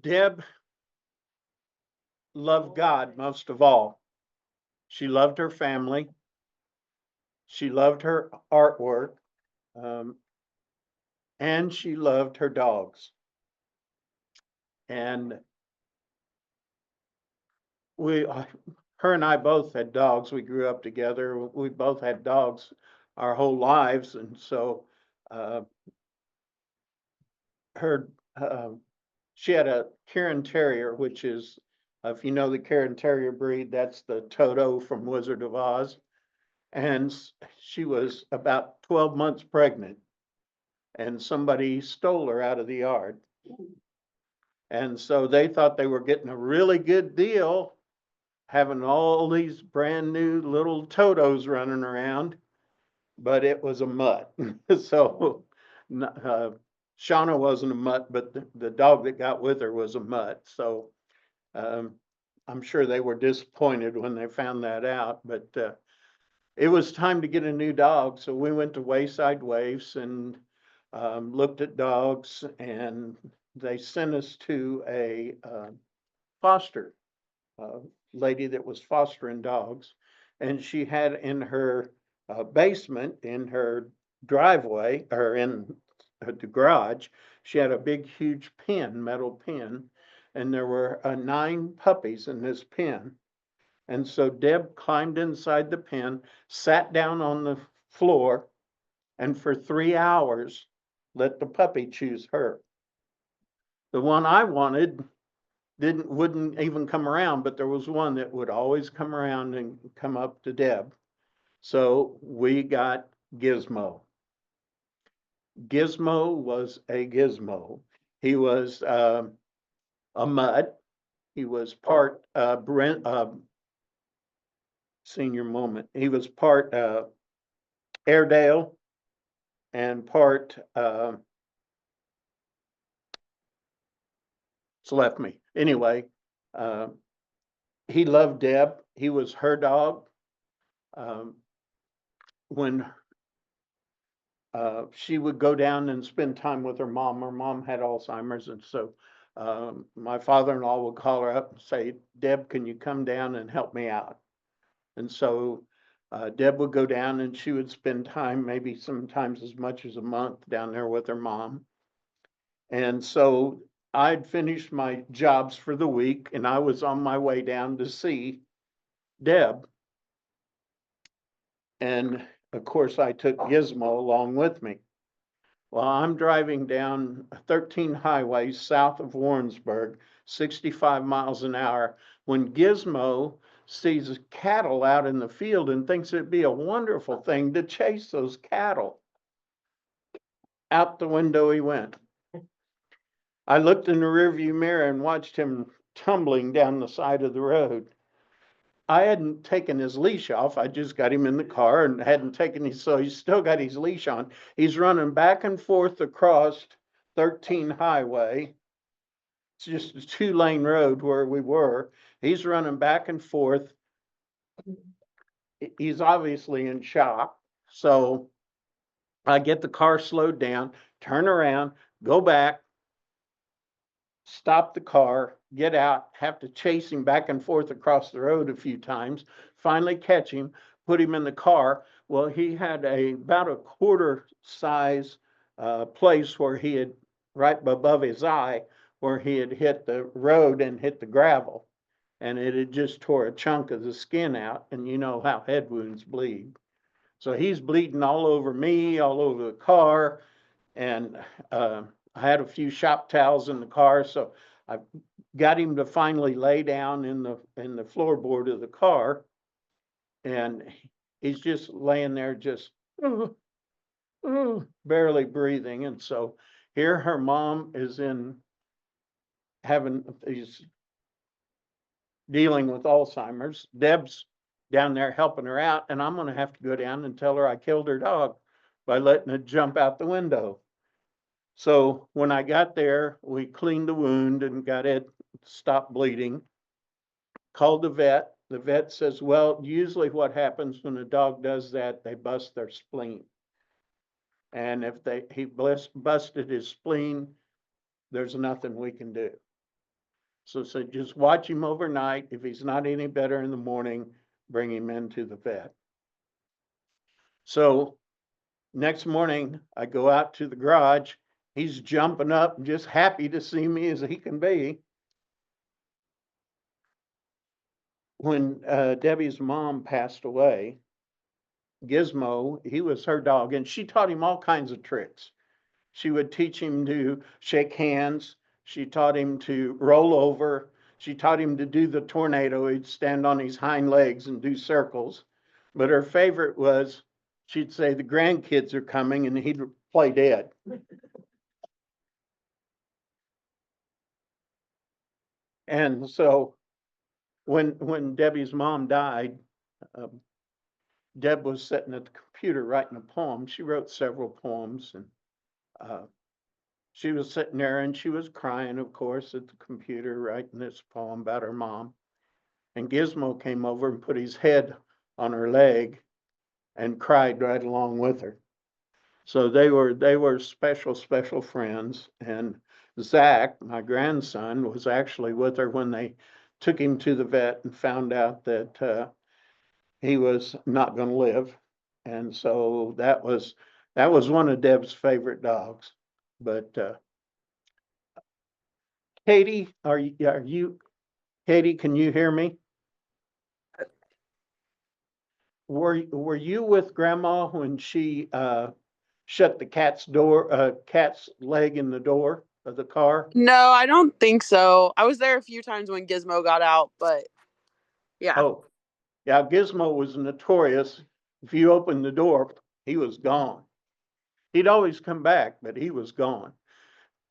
Deb loved God most of all. She loved her family. She loved her artwork. Um, and she loved her dogs. And we, her and I both had dogs. We grew up together. We both had dogs our whole lives. And so uh, her, uh, she had a Karen Terrier, which is, if you know the Karen Terrier breed, that's the Toto from Wizard of Oz. And she was about 12 months pregnant, and somebody stole her out of the yard. And so they thought they were getting a really good deal having all these brand new little Totos running around, but it was a mutt. So Shauna wasn't a mutt, but the dog that got with her was a mutt. So um, I'm sure they were disappointed when they found that out, but it was time to get a new dog. So we went to Wayside Waifs and looked at dogs, and they sent us to a foster uh, lady that was fostering dogs. And she had in her basement, in her driveway, or in the garage, she had a big, huge pen, metal pen. And there were 9 puppies in this pen. And so Deb climbed inside the pen, sat down on the floor, and for 3 hours let the puppy choose her. The one I wanted wouldn't even come around, but there was one that would always come around and come up to Deb. So we got Gizmo. Gizmo was a gizmo. He was a mutt. He was part Brent senior moment. He was part Airedale and part it's left me. Anyway, uh, he loved Deb. He was her dog. Um, when she would go down and spend time with her mom. Her mom had Alzheimer's, and so my father-in-law would call her up and say, "Deb, can you come down and help me out?" And so Deb would go down, and she would spend time, maybe sometimes as much as a month, down there with her mom. And so I'd finished my jobs for the week, and I was on my way down to see Deb. And of course, I took Gizmo along with me. Well, I'm driving down 13 highways south of Warrensburg, 65 miles an hour, when Gizmo sees cattle out in the field and thinks it'd be a wonderful thing to chase those cattle. Out the window he went. I looked in the rearview mirror and watched him tumbling down the side of the road. I hadn't taken his leash off. I just got him in the car and hadn't taken his, so he's still got his leash on. He's running back and forth across 13 highway. It's just a 2-lane road where we were. He's running back and forth. He's obviously in shock. So I get the car slowed down, turn around, go back, stop the car, get out, have to chase him back and forth across the road a few times, finally catch him, put him in the car. Well, he had about a quarter size place where he had, right above his eye, where he had hit the road and hit the gravel. And it had just tore a chunk of the skin out. And you know how head wounds bleed. So he's bleeding all over me, all over the car. And I had a few shop towels in the car, so I got him to finally lay down in the floorboard of the car, and he's just laying there, just barely breathing. And so here her mom is in having he's dealing with Alzheimer's. Deb's down there helping her out, and I'm going to have to go down and tell her I killed her dog by letting it jump out the window. So when I got there, we cleaned the wound and got it stopped bleeding. Called the vet. The vet says, well, usually what happens when a dog does that, they bust their spleen. And if he busted his spleen, there's nothing we can do. So said, just watch him overnight. If he's not any better in the morning, bring him into the vet. So next morning, I go out to the garage. He's jumping up and just happy to see me as he can be. When Debbie's mom passed away, Gizmo, he was her dog, and she taught him all kinds of tricks. She would teach him to shake hands. She taught him to roll over. She taught him to do the tornado. He'd stand on his hind legs and do circles. But her favorite was she'd say, the grandkids are coming, and he'd play dead. And so when Debbie's mom died, um, Deb was sitting at the computer writing a poem. She wrote several poems, and uh, she was sitting there and she was crying, of course, at the computer writing this poem about her mom. And Gizmo came over and put his head on her leg and cried right along with her. So they were special friends. And Zach, my grandson, was actually with her when they took him to the vet and found out that he was not going to live. And so that was one of Deb's favorite dogs. But Katie, Katie, can you hear me? Were you with Grandma when she shut the cat's leg in the door of the car? No, I don't think so. I was there a few times when Gizmo got out, but yeah. Oh, yeah, Gizmo was notorious. If you opened the door, he was gone. He'd always come back, but he was gone.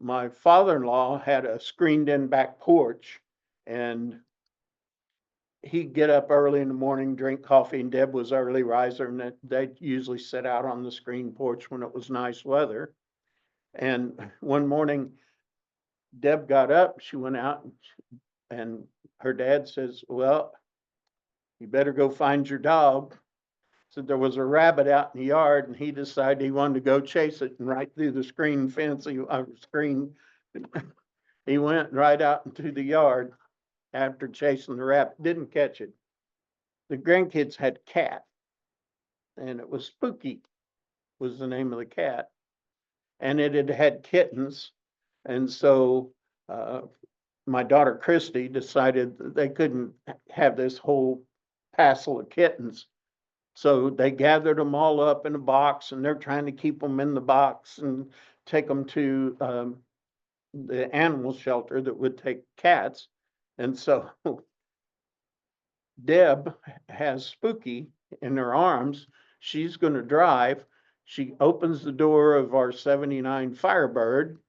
My father-in-law had a screened-in back porch, and he'd get up early in the morning, drink coffee, and Deb was early riser, and they'd usually sit out on the screen porch when it was nice weather. And one morning, Deb got up, she went out, and her dad says, well, you better go find your dog. So there was a rabbit out in the yard, and he decided he wanted to go chase it, and right through the screen fence, he went right out into the yard after chasing the rabbit, didn't catch it. The grandkids had a cat, and it was Spooky, was the name of the cat. And it had had kittens. And so my daughter Christy decided that they couldn't have this whole passel of kittens. So they gathered them all up in a box, and they're trying to keep them in the box and take them to the animal shelter that would take cats. And so Deb has Spooky in her arms. She's going to drive. She opens the door of our 79 Firebird.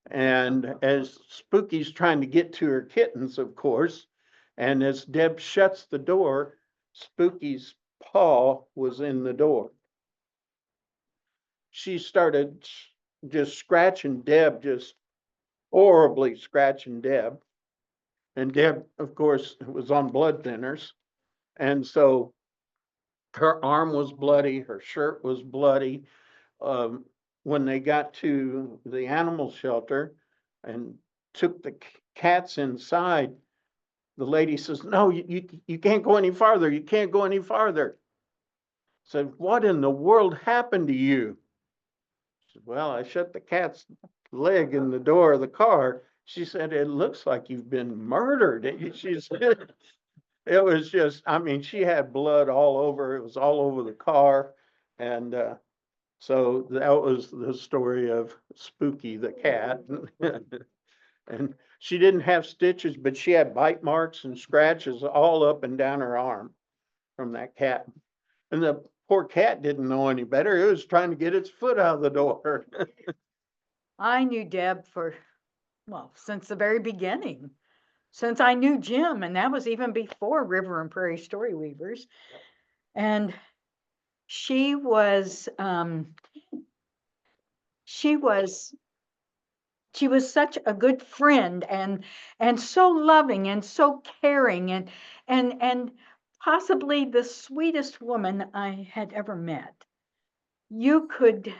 And as Spooky's trying to get to her kittens, of course, and as Deb shuts the door, Spooky's paw was in the door. She started just scratching Deb, just horribly scratching Deb. And Deb, of course, was on blood thinners. And so her arm was bloody, her shirt was bloody. Um, when they got to the animal shelter and took the cats inside, the lady says, no, you can't go any farther. You can't go any farther. I said, what in the world happened to you? She said, well, I shut the cat's leg in the door of the car. She said, it looks like you've been murdered. She said, it was just, I mean, she had blood all over. It was all over the car. And so that was the story of Spooky the cat. And she didn't have stitches, but she had bite marks and scratches all up and down her arm from that cat. And the poor cat didn't know any better. It was trying to get its foot out of the door. I knew Deb since the very beginning, since I knew Jim, and that was even before River and Prairie Story Weavers. And she was such a good friend, and so loving and so caring, and possibly the sweetest woman I had ever met. You could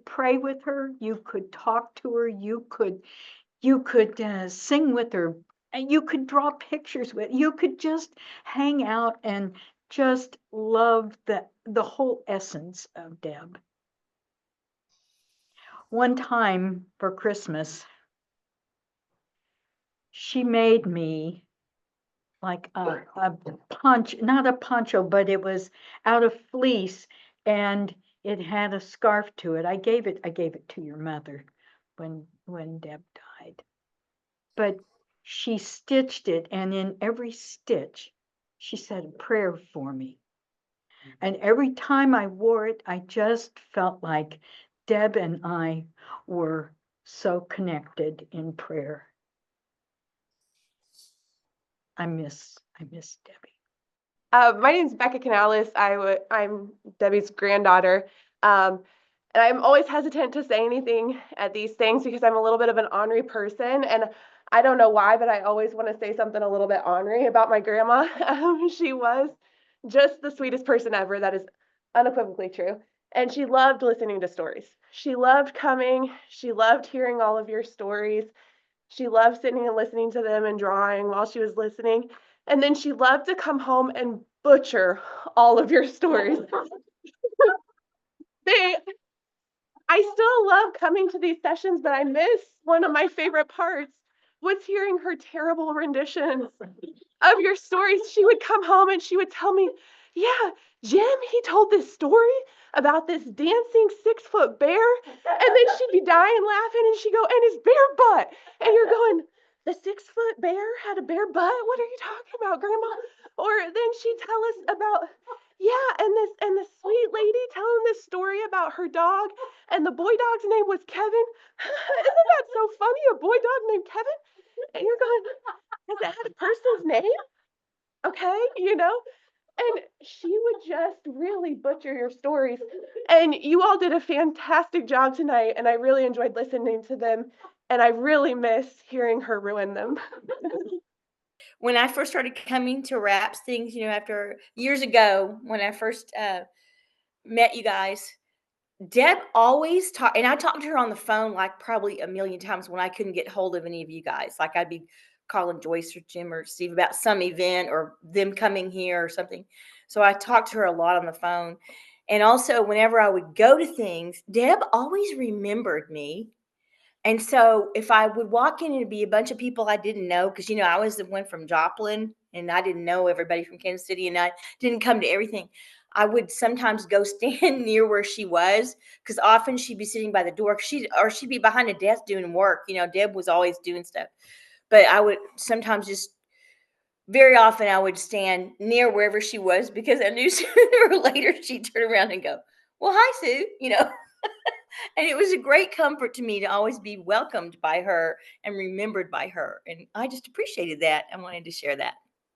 pray with her, you could talk to her, you could sing with her and you could draw pictures with. You could just hang out and just love the whole essence of Deb. One time for Christmas, she made me like a not a poncho, but it was out of fleece, and it had a scarf to it. I gave it to your mother when Deb died. But she stitched it, and in every stitch, she said a prayer for me. And every time I wore it, I just felt like Deb and I were so connected in prayer. I miss Debbie. My name's Becca Canales. I'm Debbie's granddaughter. And I'm always hesitant to say anything at these things because I'm a little bit of an ornery person. And I don't know why, but I always want to say something a little bit ornery about my grandma. She was just the sweetest person ever. That is unequivocally true. And she loved listening to stories. She loved coming. She loved hearing all of your stories. She loved sitting and listening to them and drawing while she was listening. And then she loved to come home and butcher all of your stories. I still love coming to these sessions, but I miss one of my favorite parts was hearing her terrible renditions of your stories. She would come home and she would tell me, yeah, Jim, he told this story about this dancing 6-foot bear. And then she'd be dying laughing and she'd go, and his bear butt. And you're going, the 6-foot bear had a bear butt? What are you talking about, Grandma? Or then she'd tell us about, yeah, and this sweet lady telling this story about her dog, and the boy dog's name was Kevin. Isn't that so funny? A boy dog named Kevin? And you're going, has it had a person's name? Okay, and she would just really butcher your stories. And you all did a fantastic job tonight, and I really enjoyed listening to them, and I really miss hearing her ruin them. When I first started coming to Raps things, after years ago, when I first met you guys, Deb always talked, and I talked to her on the phone like probably a million times when I couldn't get hold of any of you guys. Like I'd be calling Joyce or Jim or Steve about some event or them coming here or something. So I talked to her a lot on the phone. And also, whenever I would go to things, Deb always remembered me. And so if I would walk in and it'd be a bunch of people I didn't know, because, I was the one from Joplin and I didn't know everybody from Kansas City and I didn't come to everything. I would sometimes go stand near where she was because often she'd be sitting by the door. She'd be behind a desk doing work. Deb was always doing stuff. But I would sometimes very often I would stand near wherever she was because I knew sooner or later she'd turn around and go, well, hi, Sue, And it was a great comfort to me to always be welcomed by her and remembered by her. And I just appreciated that. I wanted to share that.